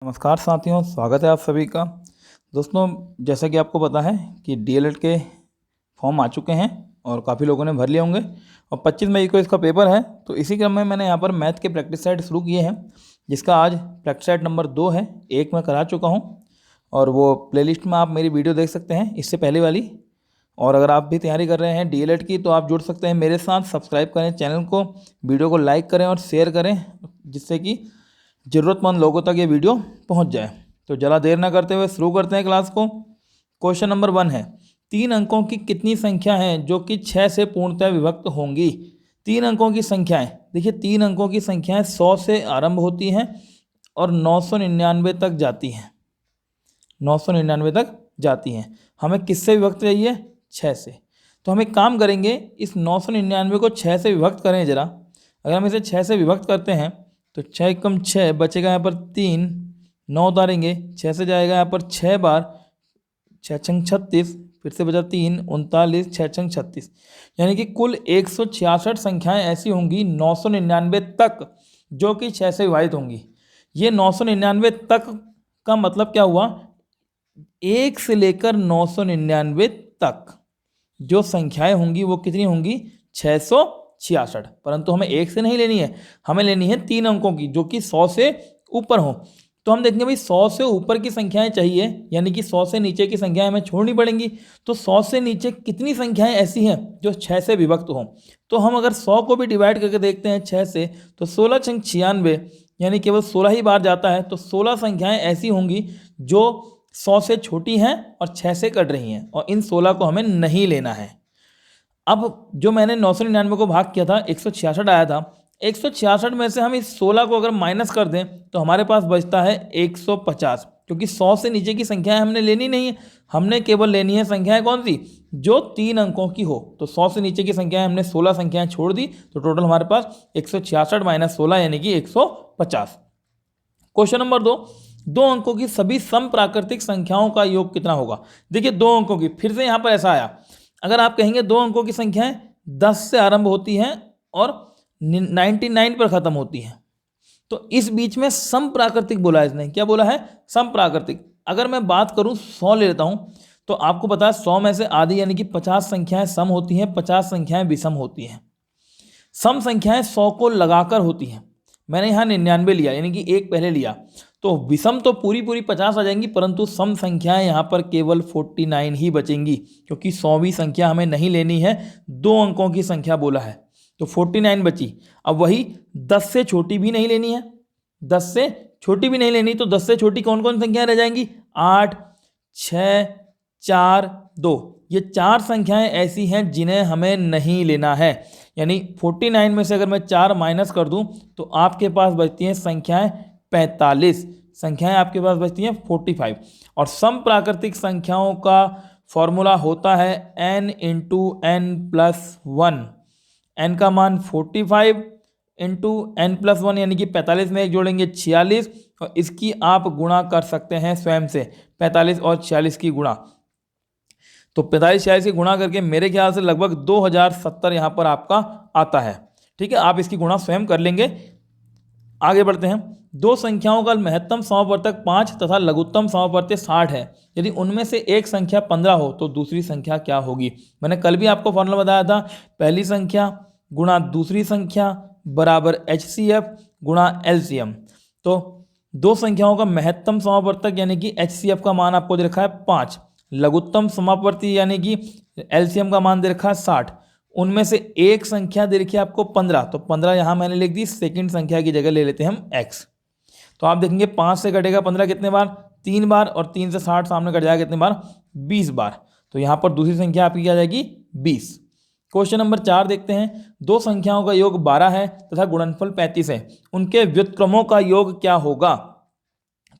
नमस्कार साथियों, स्वागत है आप सभी का। दोस्तों, जैसा कि आपको पता है कि डीएलएड के फॉर्म आ चुके हैं और काफ़ी लोगों ने भर लिए होंगे और 25 मई को इसका पेपर है। तो इसी क्रम में मैंने यहाँ पर मैथ के प्रैक्टिस सेट शुरू किए हैं, जिसका आज प्रैक्टिस सेट नंबर 2 है। एक मैं करा चुका हूँ और वो प्लेलिस्ट में आप मेरी वीडियो देख सकते हैं, इससे पहले वाली। और अगर आप भी तैयारी कर रहे हैं डीएलएड की तो आप जुड़ सकते हैं मेरे साथ। सब्सक्राइब करें चैनल को, वीडियो को लाइक करें और शेयर करें, जिससे कि ज़रूरतमंद लोगों तक ये वीडियो पहुंच जाए। तो ज़्यादा देर ना करते हुए शुरू करते हैं क्लास को। क्वेश्चन नंबर 1 है, 3 अंकों की कितनी संख्या हैं जो कि 6 से पूर्णतः विभक्त होंगी। 3 अंकों की संख्याएं, देखिए 3 अंकों की संख्याएं 100 से आरंभ होती हैं और 999 तक जाती हैं। 999 तक जाती हैं। हमें किससे विभक्त चाहिए? 6 से। तो हम एक काम करेंगे, इस 999 को 6 से विभक्त करें ज़रा। अगर हम इसे 6 से विभक्त करते हैं तो 6 कम 6 बचेगा यहाँ पर 3, 9 उतारेंगे, 6 से जाएगा यहाँ पर 6 बार, 6 छंग 36, फिर से बचा 3, 39, 6 छंग 36। यानी कि कुल 166 संख्याएं ऐसी होंगी 999 तक जो कि 6 से विभाजित होंगी। ये 999 तक का मतलब क्या हुआ? 1 से लेकर 999 तक जो संख्याएं होंगी वो कितनी होंगी? 666। परंतु हमें 1 से नहीं लेनी है, हमें लेनी है 3 अंकों की जो कि 100 से ऊपर हो। तो हम देखेंगे भाई 100 से ऊपर की संख्याएं चाहिए, यानी कि 100 से नीचे की संख्याएं हमें छोड़नी पड़ेंगी। तो 100 से नीचे कितनी संख्याएं ऐसी हैं जो 6 से विभक्त हों? तो हम अगर 100 को भी डिवाइड करके देखते हैं 6 से, तो 16 छंग 96, यानी केवल 16 ही बार जाता है। तो 16 संख्याएं ऐसी होंगी जो 100 से छोटी हैं और 6 से कट रही हैं, और इन 16 को हमें नहीं लेना है। अब जो मैंने 999 को भाग किया था, 166 आया था। 166 में से हम इस 16 को अगर माइनस कर दें तो हमारे पास बचता है 150, क्योंकि 100 से नीचे की संख्याएं हमने लेनी नहीं है, हमने केवल लेनी है संख्याएं कौन सी? जो 3 अंकों की हो। तो 100 से नीचे की संख्याएं हमने 16 संख्याएं छोड़ दी, तो टोटल हमारे पास 166 माइनस 16 यानी कि 150। क्वेश्चन नंबर 2, 2 अंकों की सभी सम प्राकृतिक संख्याओं का योग कितना होगा? देखिए 2 अंकों की, फिर से यहाँ पर ऐसा आया, अगर आप कहेंगे 2 अंकों की संख्याएं 10 से आरंभ होती हैं और 99 पर खत्म होती हैं, तो इस बीच में सम प्राकृतिक बोला है इसने। क्या बोला है? सम प्राकृतिक। अगर मैं बात करूं 100 ले लेता हूं, तो आपको पता है 100 में से आधी यानी कि 50 संख्याएं सम होती हैं, 50 संख्याएं विषम होती हैं। सम संख्याएं 100 को लगाकर होती हैं। मैंने यहाँ 99 लिया, यानी कि एक पहले लिया, तो विषम तो पूरी 50 आ जाएंगी, परंतु सम संख्याएं यहाँ पर केवल 49 ही बचेंगी, क्योंकि 100वीं संख्या हमें नहीं लेनी है, 2 अंकों की संख्या बोला है, तो 49 बची। अब वही 10 से छोटी भी नहीं लेनी है, 10 से छोटी भी नहीं लेनी, तो 10 से छोटी कौन कौन संख्याएं रह जाएंगी? 8, 6, 4, 2। ये 4 संख्याएं ऐसी हैं जिन्हें हमें नहीं लेना है। यानी 49 में से अगर मैं 4 माइनस कर दूं तो आपके पास बचती हैं संख्याएं 45, संख्याएं आपके पास बचती हैं 45। और सम प्राकृतिक संख्याओं का फॉर्मूला होता है n into N plus 1। N का मान 45 इंटू एन प्लस 1, यानी कि 45 में एक जोड़ेंगे 46, और इसकी आप गुणा कर सकते हैं स्वयं से, 45 और 46 की गुणा। तो 45 46 की गुणा करके मेरे ख्याल से लगभग 2070 यहाँ पर आपका आता है। ठीक है, आप इसकी गुणा स्वयं कर लेंगे। आगे बढ़ते हैं। 2 संख्याओं का महत्तम समापवर्तक 5 तथा लघुत्तम समापवर्तक 60 है। यदि उनमें से एक संख्या 15 हो तो दूसरी संख्या क्या होगी? मैंने कल भी आपको फॉर्मूला बताया था, पहली संख्या गुणा दूसरी संख्या बराबर HCF गुणा LCM। तो 2 संख्याओं का महत्तम समापवर्तक यानी कि HCF का मान आपको दे रखा है 5, लघुत्तम समापवर्ती यानी कि LCM का मान दे रखा है 60। उनमें से एक संख्या दे रखी है आपको 15, तो 15 यहाँ मैंने लिख दी, सेकंड संख्या की जगह ले लेते हैं हम x। तो आप देखेंगे 5 से कटेगा 15 कितने बार? 3 बार, और 3 से 60 सामने कट जाएगा कितने बार? 20 बार। तो यहाँ पर दूसरी संख्या आपकी क्या आ जाएगी? 20। क्वेश्चन नंबर 4 देखते हैं। 2 संख्याओं का योग 12 है तथा गुणनफल 35 है, उनके व्युत्क्रमों का योग क्या होगा?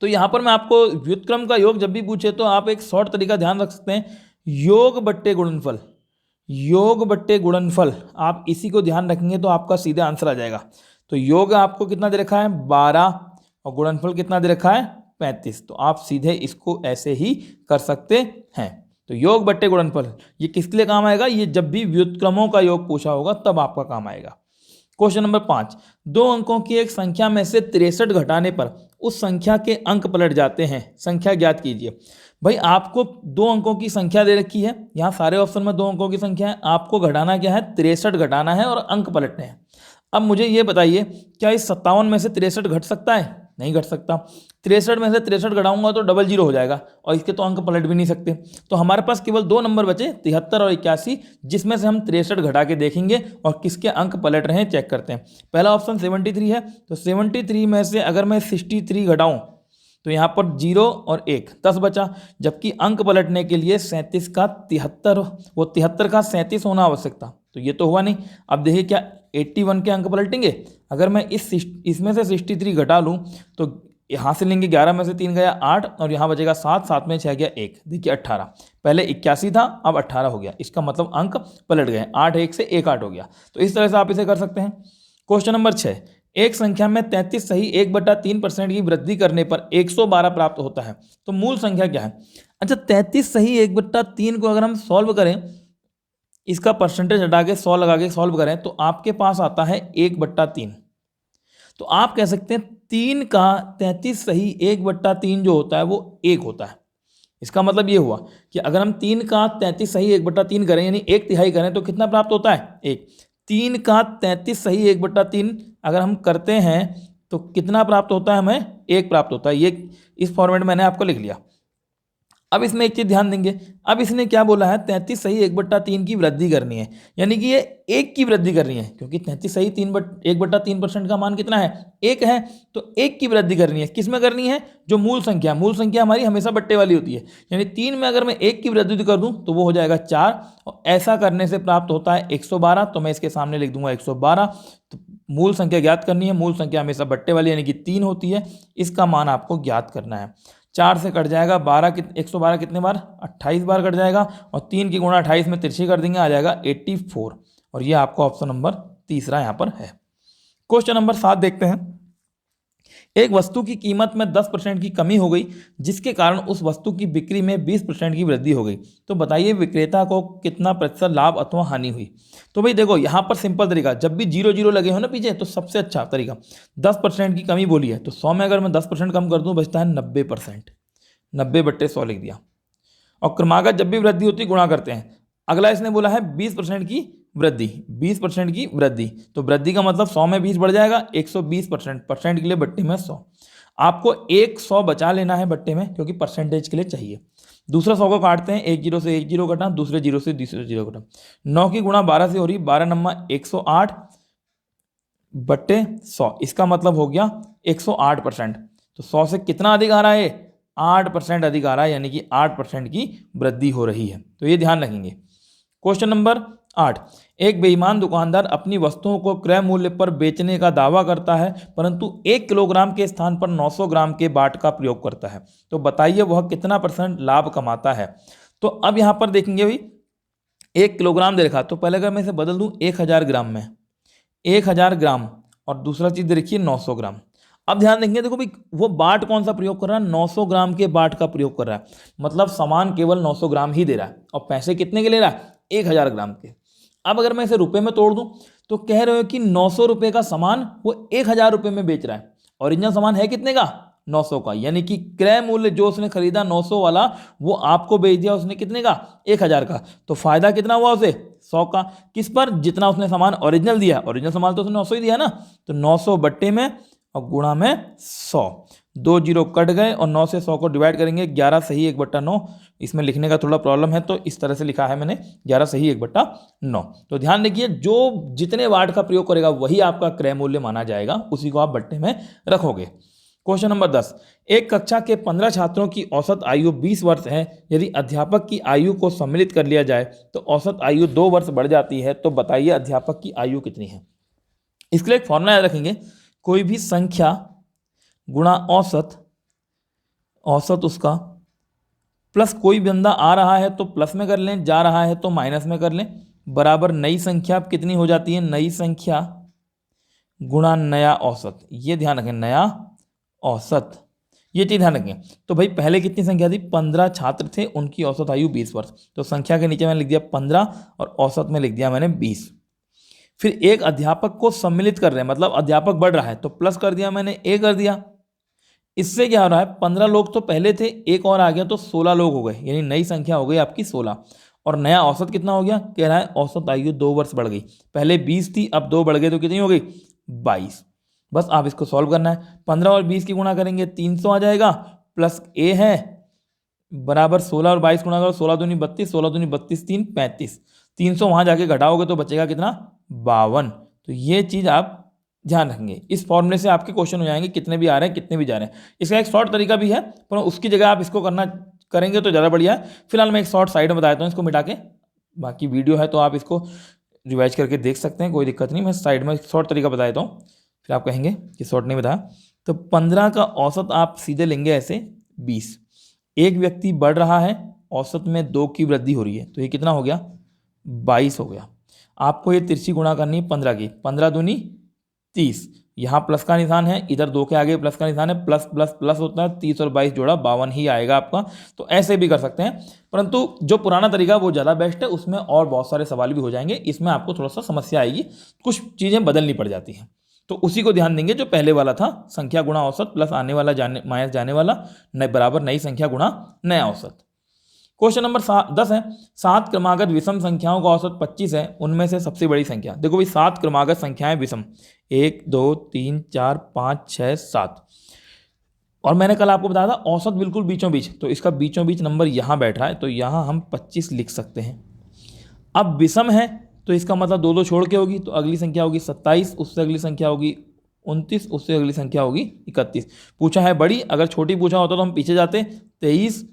तो यहाँ पर मैं आपको व्युत्क्रम का योग जब भी पूछे तो आप एक शॉर्ट तरीका ध्यान रख सकते हैं, योग बट्टे गुणनफल। योग बट्टे गुणनफल, आप इसी को ध्यान रखेंगे तो आपका सीधा आंसर आ जाएगा। तो योग आपको कितना दे रखा है? 12, और गुणनफल कितना दे रखा है? 35। तो आप सीधे इसको ऐसे ही कर सकते हैं। तो योग बट्टे गुणनफल ये किसके लिए काम आएगा? ये जब भी व्युत्क्रमों का योग पूछा होगा तब आपका काम आएगा। क्वेश्चन नंबर 5, 2 अंकों की एक संख्या में से 63 घटाने पर उस संख्या के अंक पलट जाते हैं, संख्या ज्ञात कीजिए। भाई आपको 2 अंकों की संख्या दे रखी है, यहाँ सारे ऑप्शन में 2 अंकों की संख्या है, आपको घटाना क्या है, 63 घटाना है और अंक पलटने हैं। अब मुझे ये बताइए, क्या इस 57 में से 63 घट सकता है? नहीं घट सकता। 63 में से 63 घटाऊंगा तो 00 हो जाएगा और इसके तो अंक पलट भी नहीं सकते। तो हमारे पास केवल 2 नंबर बचे, 73 और 81, जिसमें से हम 63 घटा के देखेंगे और किसके अंक पलट रहे हैं चेक करते हैं। पहला ऑप्शन 73 है, तो 73 में से अगर मैं 63 घटाऊं तो यहाँ पर 0 और 1 10 बचा, जबकि अंक पलटने के लिए 37 का 73, वो 73 का 37 होना आवश्यक था, तो ये तो हुआ नहीं। अब देखिए क्या 81 के अंक पलटेंगे? अगर मैं इसमें से 63 घटा लूँ तो यहाँ से लेंगे 11 में से 3 गया 8 और यहाँ बचेगा 7, 7 में 6 गया 1, देखिए 18। पहले 81 था, अब 18 हो गया, इसका मतलब अंक पलट गए, 8 1 से 1 8 हो गया। तो इस तरह से आप इसे कर सकते हैं। क्वेश्चन नंबर 6, एक संख्या में 33 सही 1/3% की वृद्धि करने पर 112 प्राप्त होता है, तो मूल संख्या क्या है? अच्छा, 33 सही 1/3 को अगर हम सॉल्व करें, इसका परसेंटेज हटा के 100 लगा के सॉल्व करें तो आपके पास आता है 1/3। तो आप कह सकते हैं 3 का 33 सही 1/3 जो होता है वो 1 होता है। इसका मतलब ये हुआ कि अगर हम 3 का 33 सही 1/3 करें यानी 1/3 करें तो कितना प्राप्त होता है? 1। 3 का 33 सही 1/3 अगर हम करते हैं तो कितना प्राप्त होता है? हमें 1 प्राप्त होता है। ये इस फॉर्मेट मैंने आपको लिख लिया। अब इसमें एक चीज़ ध्यान देंगे, अब इसने क्या बोला है, 33 सही 1/3 की वृद्धि करनी है, यानी कि ये 1 की वृद्धि करनी है, क्योंकि 33 सही 1/3% का मान कितना है? 1 है, तो 1 की वृद्धि करनी है। किस में करनी है? जो मूल संख्या हमारी हमेशा बट्टे वाली होती है, यानी 3 में अगर मैं 1 की वृद्धि कर दूं तो वो हो जाएगा 4, और ऐसा करने से प्राप्त होता है 112। तो मैं इसके सामने लिख दूंगा 112। तो मूल संख्या ज्ञात करनी है, मूल संख्या हमेशा बट्टे वाली यानी कि 3 होती है, इसका मान आपको ज्ञात करना है। 4 से कट जाएगा 112 कितने बार? 28 बार कट जाएगा, और 3 की गुणा 28 में तिरछी कर देंगे, आ जाएगा 84, और ये आपका ऑप्शन नंबर तीसरा यहाँ पर है। क्वेश्चन नंबर 7 देखते हैं। एक वस्तु की कीमत में 10% की कमी हो गई, जिसके कारण उस वस्तु की बिक्री में 20% की वृद्धि हो गई, तो बताइए विक्रेता को कितना प्रतिशत लाभ अथवा हानि हुई? तो भाई देखो यहाँ पर सिंपल तरीका, जब भी 0 लगे हो ना पीछे, तो सबसे अच्छा तरीका 10% की कमी बोली है, तो 100 में अगर मैं 10% कम कर दूं बचता है 90%, 90/100 लिख दिया। और क्रमागत जब भी वृद्धि होती है गुणा करते हैं। अगला इसने बोला है 20% की वृद्धि, 20% की वृद्धि, तो वृद्धि का मतलब 100 में 20 बढ़ जाएगा, 120%, परसेंट के लिए बट्टे में 100। आपको 100 बचा लेना है बट्टे में, क्योंकि परसेंटेज के लिए चाहिए। दूसरा 100 को काटते हैं, 1 0 से 1 0 कटा, दूसरे 0 से दूसरे 0 कटा, 9 की गुणा 12 से हो रही, 12 नम्मा 108 बट्टे 100, इसका मतलब हो गया 108%। तो 100 से कितना अधिक आ रहा है? 8% अधिक आ रहा है, यानी कि 8% की वृद्धि हो रही है, तो ये ध्यान रखेंगे। क्वेश्चन नंबर 8, एक बेईमान दुकानदार अपनी वस्तुओं को क्रय मूल्य पर बेचने का दावा करता है, परंतु 1 किलोग्राम के स्थान पर 900 ग्राम के बाट का प्रयोग करता है, तो बताइए वह कितना % लाभ कमाता है? तो अब यहाँ पर देखेंगे भाई, 1 किलोग्राम दे रखा, तो पहले अगर मैं इसे बदल दूँ 1000 ग्राम में, 1000 ग्राम, और दूसरा चीज़ देखिए 900 ग्राम। अब ध्यान देंगे, देखो भाई वो बाट कौन सा प्रयोग कर रहा है? 900 ग्राम के बाट का प्रयोग कर रहा है, मतलब सामान केवल 900 ग्राम ही दे रहा है, और पैसे कितने के ले रहा है? 1000 ग्राम के। अब अगर मैं इसे रुपए में तोड़ दूं तो कह रहे हो कि 900 रुपये का सामान वो 1000 रुपये में बेच रहा है, ओरिजिनल सामान है कितने का? 900 का, यानी कि क्रय मूल्य जो उसने खरीदा 900 वाला, वो आपको बेच दिया उसने कितने का? 1000 का। तो फायदा कितना हुआ उसे? 100 का। किस पर? जितना उसने सामान ओरिजिनल दिया, ओरिजिनल सामान तो उसने 900 ही दिया ना, तो 900 बट्टे में और गुणा में 100, 2 0 कट गए, और 9 से 100 को डिवाइड करेंगे, 11 सही 1/9। इसमें लिखने का थोड़ा प्रॉब्लम है, तो इस तरह से लिखा है मैंने, 11 सही 1/9। तो ध्यान रखिए, जो जितने वाट का प्रयोग करेगा वही आपका क्रय मूल्य माना जाएगा, उसी को आप बट्टे में रखोगे। क्वेश्चन नंबर 10, एक कक्षा के 15 छात्रों की औसत आयु 20 वर्ष है, यदि अध्यापक की आयु को सम्मिलित कर लिया जाए तो औसत आयु 2 वर्ष बढ़ जाती है, तो बताइए अध्यापक की आयु कितनी है? इसके लिए एक फॉर्मूला याद रखेंगे, कोई भी संख्या गुणा औसत, औसत उसका, प्लस कोई बंदा आ रहा है तो प्लस में कर लें, जा रहा है तो माइनस में कर लें, बराबर नई संख्या कितनी हो जाती है? नई संख्या गुणा नया औसत। ये ध्यान रखें, नया औसत, ये चीज़ ध्यान रखें। तो भाई पहले कितनी संख्या थी? 15 छात्र थे, उनकी औसत आयु 20 वर्ष, तो संख्या के नीचे मैंने लिख दिया 15 और औसत में लिख दिया मैंने 20। फिर एक अध्यापक को सम्मिलित कर रहे हैं, मतलब अध्यापक बढ़ रहा है तो प्लस कर दिया मैंने, ए कर दिया। इससे क्या हो रहा है, 15 लोग तो पहले थे, एक और आ गया तो 16 लोग हो गए, यानी नई संख्या हो गई आपकी 16। और नया औसत कितना हो गया, कह रहा है औसत आयु 2 वर्ष बढ़ गई, पहले 20 थी अब 2 बढ़ गई तो कितनी हो गई 22। बस आप इसको सॉल्व करना है, 15 और 20 की गुणा करेंगे 300 आ जाएगा, प्लस ए है बराबर 16 और 22 गुणा करो, 16 दूनी 32, 16 दूनी 32, 3 35, 300 वहां जाके घटाओगे तो बचेगा कितना 52। तो ये चीज आप ध्यान रखेंगे, इस फॉर्मूले से आपके क्वेश्चन हो जाएंगे, कितने भी आ रहे हैं कितने भी जा रहे हैं। इसका एक शॉर्ट तरीका भी है, पर उसकी जगह आप इसको करेंगे तो ज़्यादा बढ़िया है। फिलहाल मैं एक शॉर्ट साइड में बता देता हूँ इसको मिटा के, बाकी वीडियो है तो आप इसको रिवाइज करके देख सकते हैं, कोई दिक्कत नहीं। मैं साइड में शॉर्ट तरीका बता देता हूँ, फिर आप कहेंगे कि शॉर्ट नहीं बताया। तो 15 का औसत आप सीधे लेंगे ऐसे 20, एक व्यक्ति बढ़ रहा है, औसत में 2 की वृद्धि हो रही है, तो ये कितना हो गया 22 हो गया। आपको ये तिरछी गुणा करनी 15 की, 15 दूनी 30, यहाँ प्लस का निशान है, इधर 2 के आगे प्लस का निशान है, प्लस प्लस प्लस होता है, 30 और 22 जोड़ा 52 ही आएगा आपका। तो ऐसे भी कर सकते हैं, परंतु जो पुराना तरीका वो ज़्यादा बेस्ट है, उसमें और बहुत सारे सवाल भी हो जाएंगे, इसमें आपको थोड़ा सा समस्या आएगी, कुछ चीज़ें बदलनी पड़ जाती हैं, तो उसी को ध्यान देंगे जो पहले वाला था, संख्या गुणा औसत प्लस आने वाला माइनस जाने वाला बराबर नई संख्या गुणा नया औसत। क्वेश्चन नंबर 10 है, 7 क्रमागत विषम संख्याओं का औसत 25 है, उनमें से सबसे बड़ी संख्या। देखो भाई 7 क्रमागत संख्याएं विषम, 1 2 3 4 5 6 7, और मैंने कल आपको बताया था औसत बिल्कुल बीचों बीच, तो इसका बीचों बीच नंबर यहाँ बैठ रहा है, तो यहाँ हम 25 लिख सकते हैं। अब विषम है तो इसका मतलब 2 2 छोड़ के होगी, तो अगली संख्या होगी 27, उससे अगली संख्या होगी 29, उससे अगली संख्या होगी 31। पूछा है बड़ी, अगर छोटी पूछा होता तो हम पीछे जाते, 23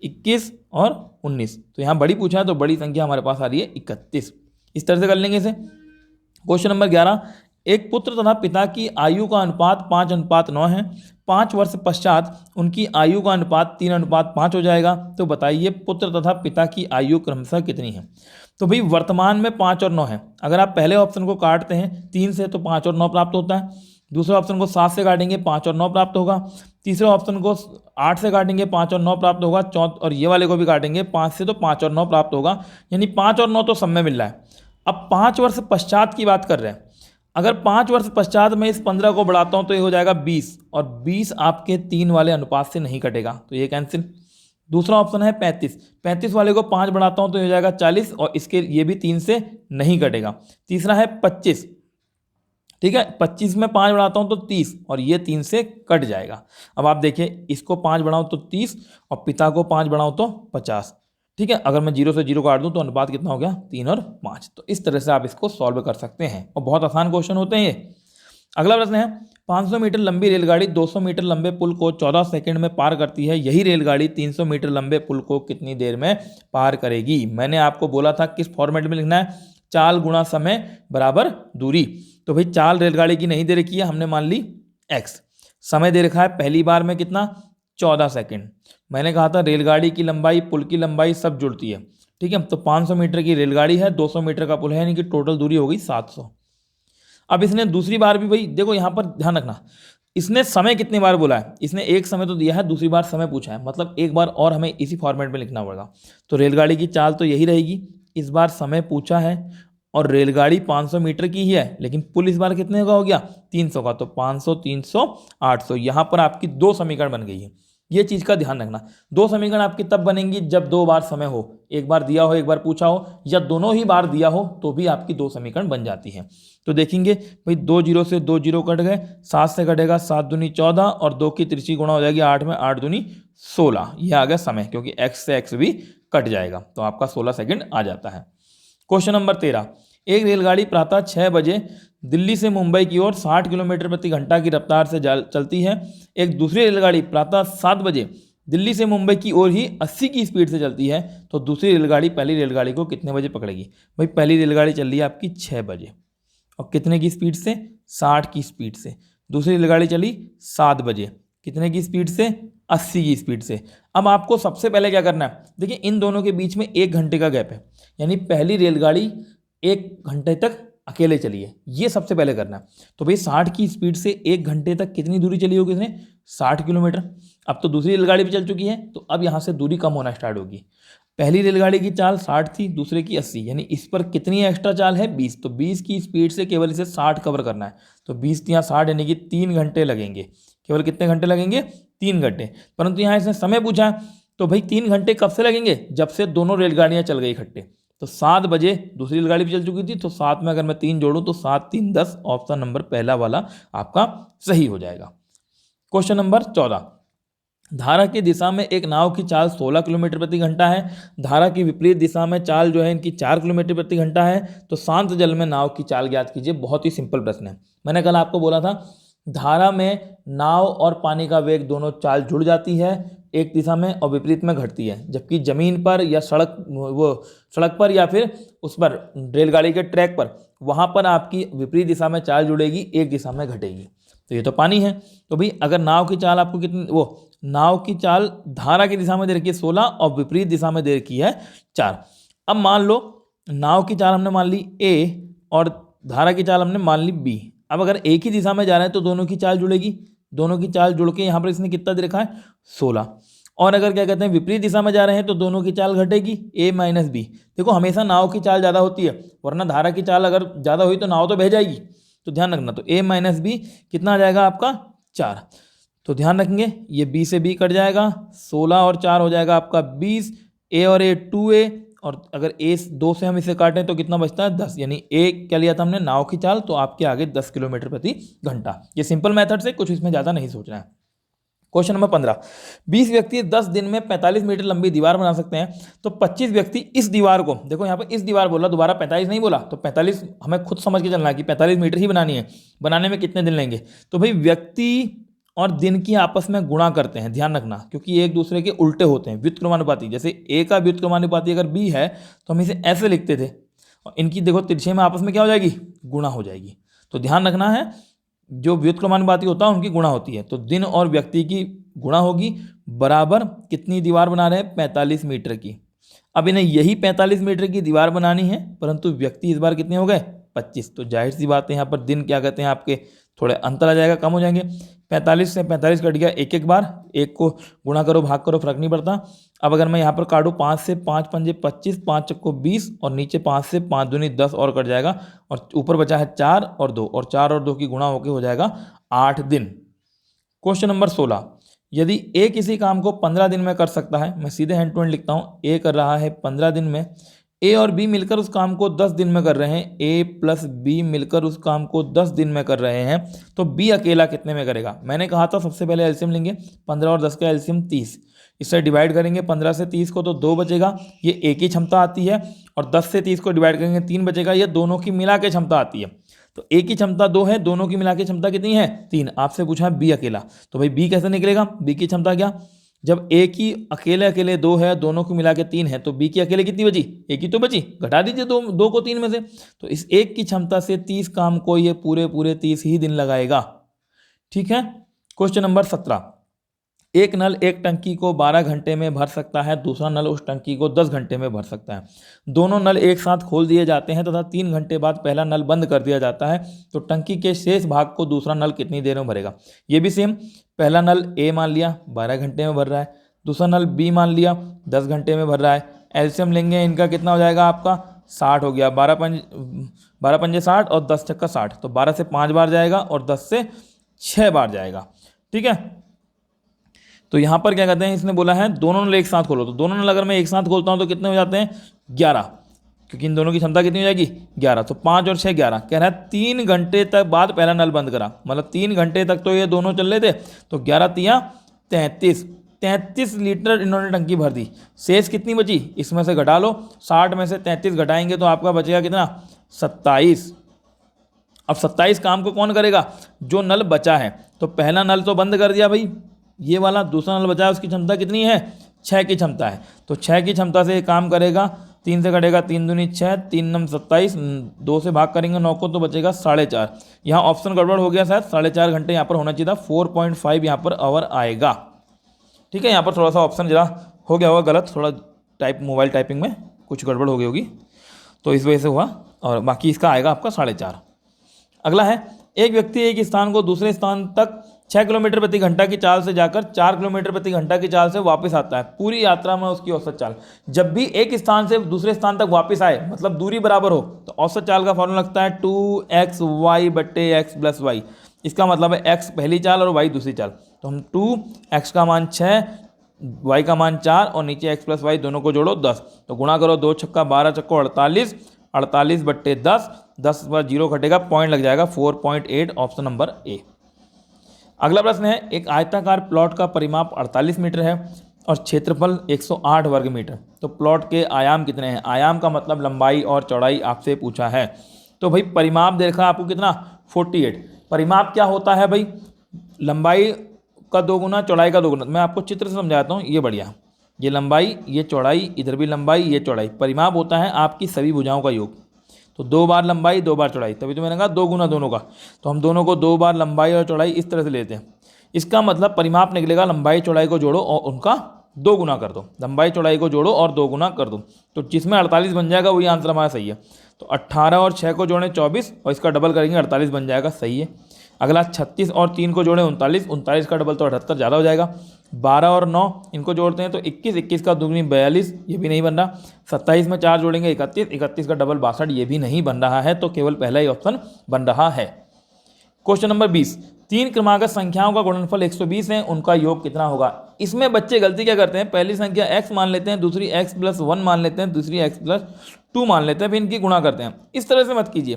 21 और 19, तो यहाँ बड़ी पूछा है तो बड़ी संख्या हमारे पास आ रही है 31। इस तरह से कर लेंगे इसे। क्वेश्चन नंबर 11, एक पुत्र तथा पिता की आयु का अनुपात 5:9 है, 5 वर्ष पश्चात उनकी आयु का अनुपात 3:5 हो जाएगा, तो बताइए पुत्र तथा पिता की आयु क्रमशः कितनी है। तो भाई वर्तमान में 5 और 9 है, अगर आप पहले ऑप्शन को काटते हैं 3 से तो 5 और 9 प्राप्त होता है, दूसरे ऑप्शन को 7 से काटेंगे 5 और 9 प्राप्त होगा, तीसरे ऑप्शन को 8 से काटेंगे 5 और 9 प्राप्त होगा, और ये वाले को भी काटेंगे 5 से तो 5 और 9 प्राप्त होगा, यानी 5 और 9 तो सब में मिल रहा है। अब 5 वर्ष पश्चात की बात कर रहे हैं, अगर 5 वर्ष पश्चात मैं इस 15 को बढ़ाता हूं तो ये हो जाएगा 20, और 20 आपके 3 वाले अनुपात से नहीं कटेगा, तो ये कैंसिल। दूसरा ऑप्शन है 35, 35 वाले को 5 बढ़ाता हूं तो ये हो जाएगा 40, और इसके ये भी 3 से नहीं कटेगा। तीसरा है 25, ठीक है, 25 में 5 बढ़ाता हूं तो 30, और ये 3 से कट जाएगा। अब आप देखिए, इसको 5 बढ़ाऊं तो 30, और पिता को 5 बढ़ाऊं तो 50, ठीक है। अगर मैं 0 से 0 काट दूं तो अनुपात कितना हो गया 3 और 5। तो इस तरह से आप इसको सॉल्व कर सकते हैं, और बहुत आसान क्वेश्चन होते हैं ये। अगला प्रश्न है, 500 मीटर लंबी रेलगाड़ी 200 मीटर लंबे पुल को 14 सेकंड में पार करती है, यही रेलगाड़ी 300 मीटर लंबे पुल को कितनी देर में पार करेगी। मैंने आपको बोला था किस फॉर्मेट में लिखना है, चाल गुणा समय बराबर दूरी। तो भाई चाल रेलगाड़ी की नहीं दे रखी है, हमने मान ली x, समय दे रखा है पहली बार में कितना 14 सेकंड। मैंने कहा था रेलगाड़ी की लंबाई पुल की लंबाई सब जुड़ती है, ठीक है। तो 500 मीटर की रेलगाड़ी है, 200 मीटर का पुल है, यानी कि टोटल दूरी हो गई 700। अब इसने दूसरी बार भी, भाई देखो यहाँ पर ध्यान रखना, इसने समय कितनी बार बोला है, इसने एक समय तो दिया है, दूसरी बार समय पूछा है, मतलब एक बार और हमें इसी फॉर्मेट में लिखना पड़ेगा। तो रेलगाड़ी की चाल तो यही रहेगी, इस बार समय पूछा है, और रेलगाड़ी 500 मीटर की ही है, लेकिन पुल इस बार कितने का हो गया 300 का, तो 500 300 800। यहाँ पर आपकी 2 समीकरण बन गई है, ये चीज़ का ध्यान रखना। 2 समीकरण आपकी तब बनेंगी जब 2 बार समय हो, एक बार दिया हो एक बार पूछा हो, या दोनों ही बार दिया हो तो भी आपकी 2 समीकरण बन जाती है। तो देखेंगे भाई 2 0 से 2 0 कट गए, 7 से कटेगा 7 दूनी 14, और 2 की तिरछी गुणा हो जाएगी 8 में, 8 दूनी 16, ये आ गया समय, क्योंकि x से x भी कट जाएगा, तो आपका 16 सेकंड आ जाता है। क्वेश्चन नंबर 13, एक रेलगाड़ी प्रातः 6 बजे दिल्ली से मुंबई की ओर 60 किलोमीटर प्रति घंटा की रफ्तार से चलती है, एक दूसरी रेलगाड़ी प्रातः 7 बजे दिल्ली से मुंबई की ओर ही 80 की स्पीड से चलती है, तो दूसरी रेलगाड़ी पहली रेलगाड़ी को कितने बजे पकड़ेगी। भाई पहली रेलगाड़ी चल रही है आपकी 6 बजे, और कितने की स्पीड से 60 की स्पीड से, दूसरी रेलगाड़ी चली 7 बजे, कितने की स्पीड से 80 की स्पीड से। अब आपको सबसे पहले क्या करना है, देखिए इन दोनों के बीच में 1 घंटे का गैप है, यानी पहली रेलगाड़ी 1 घंटे तक अकेले चली है, ये सबसे पहले करना है। तो भाई 60 की स्पीड से 1 घंटे तक कितनी दूरी चली होगी इसने 60 किलोमीटर। अब तो दूसरी रेलगाड़ी भी चल चुकी है, तो अब यहाँ से दूरी कम होना स्टार्ट होगी। पहली रेलगाड़ी की चाल 60 थी, दूसरे की 80, यानी इस पर कितनी एक्स्ट्रा चाल है 20। तो 20 की स्पीड से केवल इसे 60 कवर करना है। तो 20 या 60 यानी कि 3 घंटे लगेंगे। केवल कितने घंटे लगेंगे? 3 घंटे। परंतु यहाँ इसने समय पूछा है, तो भाई 3 घंटे कब से लगेंगे? जब से दोनों रेलगाड़ियाँ चल गई इकट्ठे। तो 7 बजे दूसरी रेलगाड़ी भी चल चुकी थी, तो 7 में अगर मैं 3 जोड़ूँ तो 7 3 10, ऑप्शन नंबर पहला वाला आपका सही हो जाएगा। क्वेश्चन नंबर 14, धारा की दिशा में एक नाव की चाल 16 किलोमीटर प्रति घंटा है। धारा की विपरीत दिशा में चाल जो है इनकी 4 किलोमीटर प्रति घंटा है। तो शांत जल में नाव की चाल ज्ञात कीजिए। बहुत ही सिंपल प्रश्न है। मैंने कल आपको बोला था धारा में नाव और पानी का वेग दोनों चाल जुड़ जाती है एक दिशा में और विपरीत में घटती है, जबकि जमीन पर या सड़क पर या फिर उस पर रेलगाड़ी के ट्रैक पर वहाँ पर आपकी विपरीत दिशा में चाल जुड़ेगी, एक दिशा में घटेगी। तो ये तो पानी है। तो भाई अगर नाव की चाल आपको कितनी, नाव की चाल धारा की दिशा में दे रखी है 16 और विपरीत दिशा में दे रखी है 4। अब मान लो नाव की चाल हमने मान ली A और धारा की चाल हमने मान ली B। अब अगर एक ही दिशा में जा रहे हैं तो दोनों की चाल जुड़ेगी, दोनों की चाल जुड़ के यहाँ पर इसने कितना दे रखा है 16। और अगर क्या कहते हैं विपरीत दिशा में जा रहे हैं तो दोनों की चाल घटेगी A माइनस B। देखो हमेशा नाव की चाल ज़्यादा होती है, वरना धारा की चाल अगर ज़्यादा हुई तो नाव तो बह जाएगी। तो ध्यान रखना, तो A माइनस बी कितना आ जाएगा आपका 4। तो ध्यान रखेंगे ये B से B कट जाएगा, 16 और 4 हो जाएगा आपका 20। A और A 2A, और अगर A 2 से हम इसे काटें तो कितना बचता है 10, यानी A क्या लिया था हमने नाव की चाल, तो आपके आगे 10 किलोमीटर प्रति घंटा। ये सिंपल मेथड से, कुछ इसमें ज़्यादा नहीं सोचना है। क्वेश्चन नंबर 15, 20 व्यक्ति 10 दिन में 45 मीटर लंबी दीवार बना सकते हैं। तो 25 व्यक्ति इस दीवार को, देखो यहाँ पर इस दीवार बोला, दोबारा 45 नहीं बोला, तो 45 हमें खुद समझ के चलना है कि 45 मीटर ही बनानी है। बनाने में कितने दिन लेंगे? तो भाई व्यक्ति और दिन की आपस में गुणा करते हैं, ध्यान रखना, क्योंकि ये एक दूसरे के उल्टे होते हैं, व्युत्क्रमानुपाती। जैसे A का व्युत्क्रमानुपाती अगर B है तो हम इसे ऐसे लिखते थे, और इनकी देखो तिरछे में आपस में क्या हो जाएगी? गुणा हो जाएगी। तो ध्यान रखना है, जो व्युत्क्रमानुपाती होता है उनकी गुणा होती है। तो दिन और व्यक्ति की गुणा होगी, बराबर कितनी दीवार बना रहे हैं? 45 मीटर की। अब इन्हें यही 45 मीटर की दीवार बनानी है, परंतु व्यक्ति इस बार कितने हो गए? 25। तो जाहिर सी बात है यहाँ पर दिन क्या कहते हैं आपके थोड़े अंतर आ जाएगा, कम हो जाएंगे। 45 से 45 कट गया एक बार, एक को गुणा करो भाग करो फर्क नहीं पड़ता। अब अगर मैं यहाँ पर काटूँ 5 से 5 पंजे 25, 5 चक्को 20, और नीचे 5 से 5 दूनी 10 और कट जाएगा, और ऊपर बचा है 4 और 2, और 4 और 2 की गुणा होकर हो जाएगा 8 दिन। क्वेश्चन नंबर 16, यदि A किसी काम को 15 दिन में कर सकता है, मैं सीधे हैंड टू हैंड लिखता हूँ, A कर रहा है 15 दिन में, A और B मिलकर उस काम को 10 दिन में कर रहे हैं, A प्लस B मिलकर उस काम को 10 दिन में कर रहे हैं, तो B अकेला कितने में करेगा? मैंने कहा था सबसे पहले एलसीएम लेंगे, 15 और 10 का एलसीएम 30, इससे डिवाइड करेंगे 15 से 30 को तो 2 बचेगा, ये A की क्षमता आती है, और 10 से 30 को डिवाइड करेंगे 3 बचेगा, ये दोनों की मिला के क्षमता आती है। तो A की क्षमता 2 है, दोनों की मिला के क्षमता कितनी है? 3। आपसे पूछा है B अकेला, तो भाई B कैसे निकलेगा? B की क्षमता क्या, जब A की अकेले अकेले 2 है, दोनों को मिला के 3 है, तो B की अकेले कितनी बची? एक ही तो बची, घटा दीजिए 2 को 3 में से। तो इस एक की क्षमता से 30 काम को ये पूरे 30 ही दिन लगाएगा। ठीक है। क्वेश्चन नंबर 17, एक नल एक टंकी को 12 घंटे में भर सकता है, दूसरा नल उस टंकी को 10 घंटे में भर सकता है। दोनों नल एक साथ खोल दिए जाते हैं तथा 3 घंटे बाद पहला नल बंद कर दिया जाता है, तो टंकी के शेष भाग को दूसरा नल कितनी देर में भरेगा? ये भी सेम, पहला नल A मान लिया 12 घंटे में भर रहा है, दूसरा नल B मान लिया 10 घंटे में भर रहा है। एलसीएम लेंगे, इनका कितना हो जाएगा आपका 60 हो गया, 12 पंजे 60 और 10 चक्का 60, तो 12 से 5 बार जाएगा और 10 से 6 बार जाएगा। ठीक है। तो यहाँ पर क्या कहते हैं, इसने बोला है दोनों नल एक साथ खोलो, तो दोनों नल अगर मैं एक साथ खोलता हूँ तो कितने हो जाते हैं? 11, क्योंकि इन दोनों की क्षमता कितनी हो जाएगी? 11। तो 5 और 6 11, कह रहा है 3 घंटे तक बाद पहला नल बंद करा, मतलब 3 घंटे तक तो ये दोनों चल रहे थे, तो 11 तिया 33 लीटर इन्होंने टंकी भर दी। शेष कितनी बची? इसमें से घटा लो, 60 में से 33 घटाएंगे तो आपका बचेगा कितना? 27। अब 27 काम को कौन करेगा? जो नल बचा है। तो पहला नल तो बंद कर दिया भाई, ये वाला, दूसरा नल बचा है, उसकी क्षमता कितनी है? 6 की क्षमता है, तो 6 की क्षमता से काम करेगा, 3 से कटेगा 3 दूनी 6, 3 नम 27, 2 से भाग करेंगे 9 को तो बचेगा 4.5। यहाँ ऑप्शन गड़बड़ हो गया शायद, 4.5 घंटे यहाँ पर होना चाहिए था, 4.5 यहाँ पर आवर आएगा। ठीक है, यहाँ पर थोड़ा सा ऑप्शन जरा हो गया होगा गलत, थोड़ा मोबाइल टाइपिंग में कुछ गड़बड़ हो गई होगी, तो इस वजह से हुआ, और बाकी इसका आएगा आपका 4.5। अगला है, एक व्यक्ति एक स्थान को दूसरे स्थान तक 6 किलोमीटर प्रति घंटा की चाल से जाकर 4 किलोमीटर प्रति घंटा की चाल से वापस आता है, पूरी यात्रा में उसकी औसत चाल। जब भी एक स्थान से दूसरे स्थान तक वापस आए, मतलब दूरी बराबर हो, तो औसत चाल का फॉर्मूला लगता है 2xy/x+y। इसका मतलब है x पहली चाल और y दूसरी चाल। तो हम 2x का मान 6, y का मान 4 और नीचे x+y दोनों को जोड़ो 10, तो गुणा करो 2 छक्का 12 चक्को 48, 48/10, 10 पर 0 घटेगा, पॉइंट लग जाएगा 4.8, ऑप्शन नंबर ए। अगला प्रश्न है, एक आयताकार प्लॉट का परिमाप 48 मीटर है और क्षेत्रफल 108 वर्ग मीटर, तो प्लॉट के आयाम कितने हैं? आयाम का मतलब लंबाई और चौड़ाई आपसे पूछा है। तो भाई परिमाप देखा आपको कितना, 48। परिमाप क्या होता है भाई? लंबाई का 2 गुना, चौड़ाई का 2 गुना। मैं आपको चित्र से समझाता हूँ, ये बढ़िया, ये लंबाई, ये चौड़ाई, इधर भी लंबाई, ये चौड़ाई। परिमाप होता है आपकी सभी भुजाओं का योग। तो 2 बार लंबाई 2 बार चौड़ाई, तभी तो मैंने कहा 2 गुना दोनों का। तो हम दोनों को 2 बार लंबाई और चौड़ाई इस तरह से लेते हैं। इसका मतलब परिमाप निकलेगा लंबाई चौड़ाई को जोड़ो और उनका 2 गुना कर दो। लंबाई चौड़ाई को जोड़ो और 2 गुना कर दो, तो जिसमें 48 बन जाएगा वही आंसर हमारा सही है। तो 18 और 6 को जोड़ें 24 और इसका डबल करेंगे 48 बन जाएगा, सही है। अगला 36 और 3 को जोड़ें 39, 39 का डबल तो 78 ज़्यादा हो जाएगा। 12 और 9 इनको जोड़ते हैं तो 21, 21 का दुगनी 42, ये भी नहीं बन रहा। 27 में 4 जोड़ेंगे 31, 31 का डबल 62, ये भी नहीं बन रहा है। तो केवल पहला ही ऑप्शन बन रहा है। क्वेश्चन नंबर 20, 3 क्रमागत संख्याओं का गुणनफल 120 है, उनका योग कितना होगा? इसमें बच्चे गलती क्या करते हैं, पहली संख्या x मान लेते हैं, दूसरी x+1 मान लेते हैं, दूसरी x+2 मान लेते हैं, फिर इनकी गुणा करते हैं। इस तरह से मत कीजिए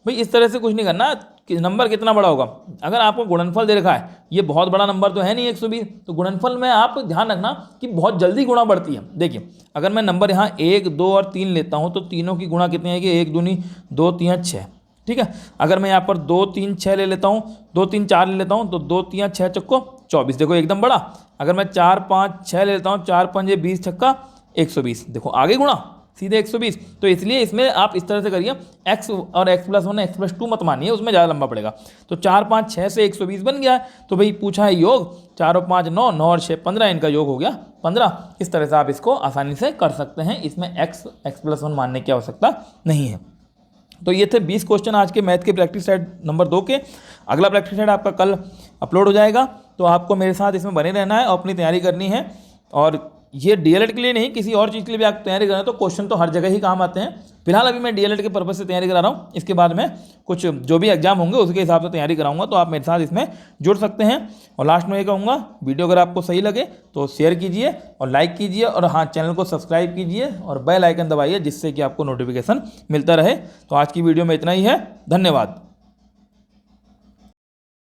भाई, इस तरह से कुछ नहीं करना कि नंबर कितना बड़ा होगा। अगर आपको गुणनफल दे रखा है, ये बहुत बड़ा नंबर तो है नहीं 120, तो गुणनफल में आप ध्यान रखना कि बहुत जल्दी गुणा बढ़ती है। देखिए, अगर मैं नंबर यहाँ 1, 2 और 3 लेता हूँ तो तीनों की गुणा कितनी है कि 1 दूनी 2 3 6, ठीक है। अगर मैं यहाँ पर 2 3 6 ले लेता हूँ, 2 3 4 ले लेता हूँ, तो 2 3 6 चक्को 24, देखो एकदम बड़ा। अगर मैं 4 5 6 ले लेता हूँ, 4 5 20 छक्का 120, देखो आगे गुणा सीधे 120। तो इसलिए इसमें आप इस तरह से करिए, x और x+1 x+2 मत मानिए, उसमें ज़्यादा लंबा पड़ेगा। तो 4 5 6 से 120 बन गया। तो भाई पूछा है योग, 4 और 5 9, 9 और 6 15, इनका योग हो गया 15। इस तरह से आप इसको आसानी से कर सकते हैं, इसमें x+1 मानने की आवश्यकता नहीं है। तो ये थे 20 क्वेश्चन आज के मैथ के प्रैक्टिस सेट नंबर 2 के। अगला प्रैक्टिस सेट आपका कल अपलोड हो जाएगा, तो आपको मेरे साथ इसमें बने रहना है और अपनी तैयारी करनी है। और ये डीएलएड के लिए नहीं, किसी और चीज़ के लिए भी आप तैयारी कर रहे हैं तो क्वेश्चन तो हर जगह ही काम आते हैं। फिलहाल अभी मैं डीएलएड के पर्पज़ से तैयारी करा रहा हूँ, इसके बाद में कुछ जो भी एग्जाम होंगे उसके हिसाब से तैयारी कराऊंगा, तो आप मेरे साथ इसमें जुड़ सकते हैं। और लास्ट में ये कहूँगा, वीडियो अगर आपको सही लगे तो शेयर कीजिए और लाइक कीजिए, और हाँ, चैनल को सब्सक्राइब कीजिए और बेल आइकन दबाइए, जिससे कि आपको नोटिफिकेशन मिलता रहे। तो आज की वीडियो में इतना ही है, धन्यवाद।